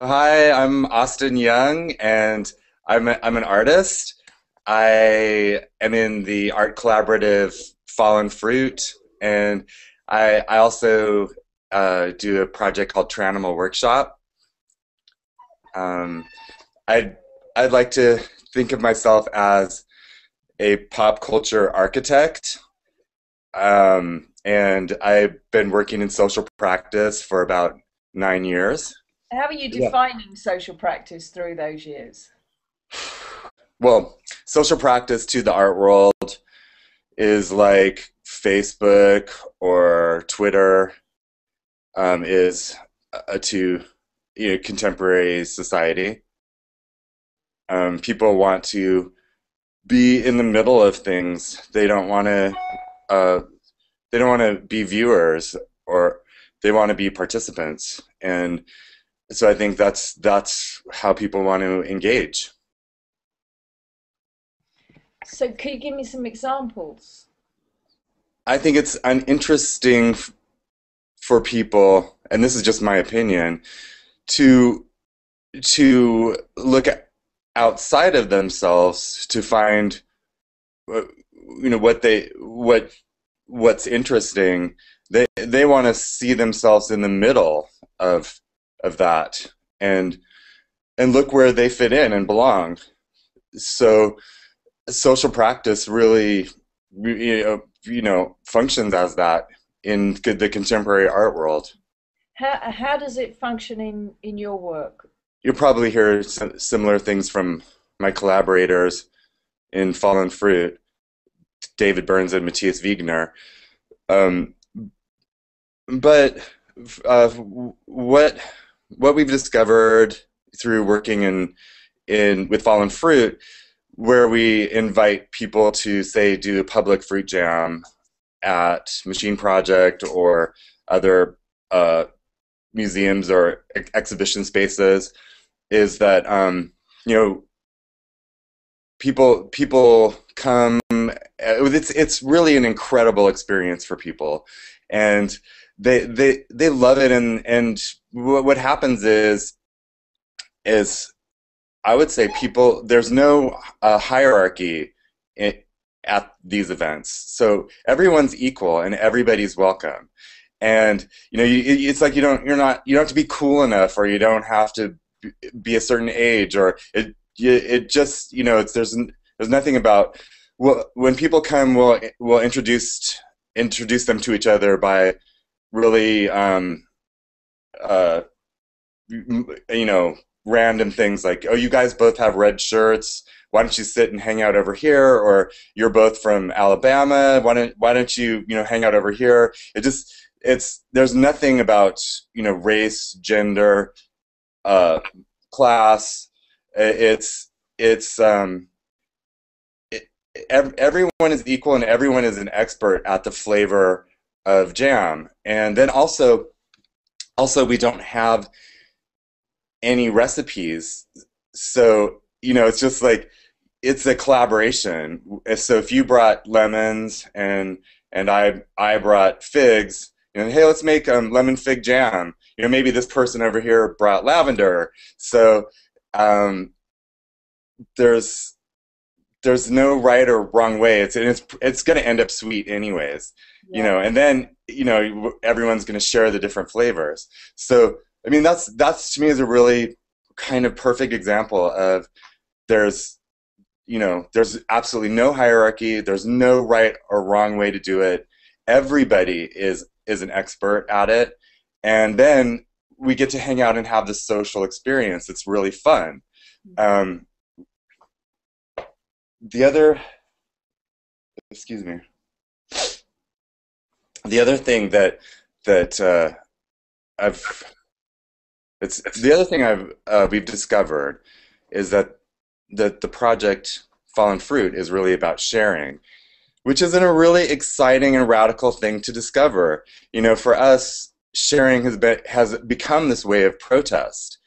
Hi, I'm Austin Young, and I'm an artist. I am in the art collaborative Fallen Fruit, and I also do a project called Tranimal Workshop. Um, I'd I'd like to think of myself as a pop culture architect, and I've been working in social practice for about 9 years. How are you Yeah. defining social practice through those years? Well, social practice to the art world is like Facebook or Twitter is to contemporary society. People want to be in the middle of things. Uh, they don't want to be viewers, or they want to be participants. And so I think that's how people want to engage. So, could you give me some examples? I think it's uninteresting for people, and this is just my opinion, to look outside of themselves to find uh, what's interesting. They want to see themselves in the middle of that, and look where they fit in and belong. So social practice really functions as that in the contemporary art world. How does it function in your work? You'll probably hear similar things from my collaborators in Fallen Fruit, David Burns and Matthias Wiegner. Um, but what we've discovered through working in with Fallen Fruit, where we invite people to say do a public fruit jam at Machine Project or other museums or exhibition spaces, is that you know people come. It's really an incredible experience for people, and they love it. And what happens is I would say people, there's no hierarchy at these events, so everyone's equal and everybody's welcome. And it's like you don't have to be cool enough, or you don't have to be a certain age, or it just there's nothing about. Well, when people come, we'll introduce them to each other by really uh, random things like, oh, you guys both have red shirts. Why don't you sit and hang out over here? Or you're both from Alabama. Why don't you hang out over here? It's there's nothing about race, gender, uh, class. It's it, everyone is equal, and everyone is an expert at the flavor of jam. And then also we don't have any recipes. So, it's just like it's a collaboration. So if you brought lemons and I brought figs, hey, let's make lemon fig jam. Maybe this person over here brought lavender. So um, there's there's no right or wrong way. It's going to end up sweet anyways. Yeah. And then everyone's going to share the different flavors. So I mean that's to me is a really kind of perfect example of there's there's absolutely no hierarchy. There's no right or wrong way to do it. Everybody is an expert at it, and then we get to hang out and have this social experience. It's really fun. Um, the other, excuse me, the other thing that I've it's the other thing I've we've discovered is that the project Fallen Fruit is really about sharing, which is a really exciting and radical thing to discover. For us, sharing has become this way of protest,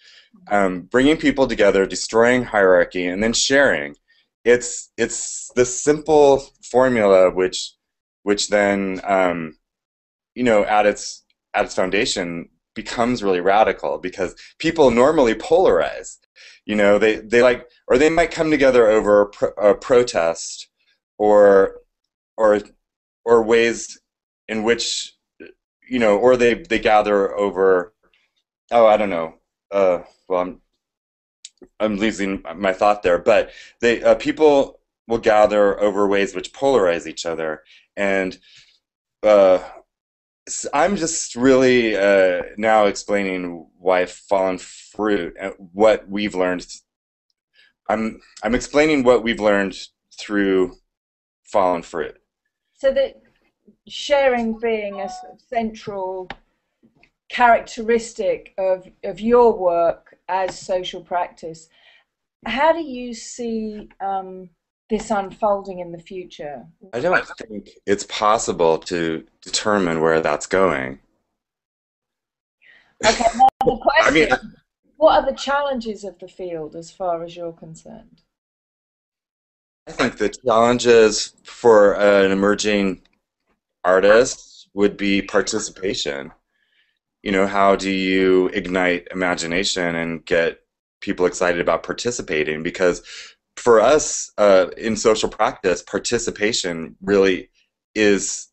bringing people together, destroying hierarchy, and then sharing. It's the simple formula which then at its foundation becomes really radical because people normally polarize. They like, or they might come together over a protest, or or or ways in which, or they gather over, oh, I don't know. Well, I'm losing my thought there, but they people will gather over ways which polarize each other, and uh, I'm just really now explaining why fallen fruit and what we've learned. I'm explaining what we've learned through fallen fruit. So that sharing being a sort of central characteristic of your work as social practice, how do you see this unfolding in the future? I don't think it's possible to determine where that's going. Okay, now the I mean, question, what are the challenges of the field as far as you're concerned? I think the challenges for an emerging artist would be participation. How do you ignite imagination and get people excited about participating? Because for us, in social practice, participation really is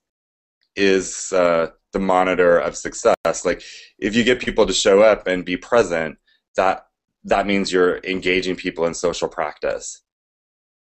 the monitor of success. Like, if you get people to show up and be present, that that means you're engaging people in social practice.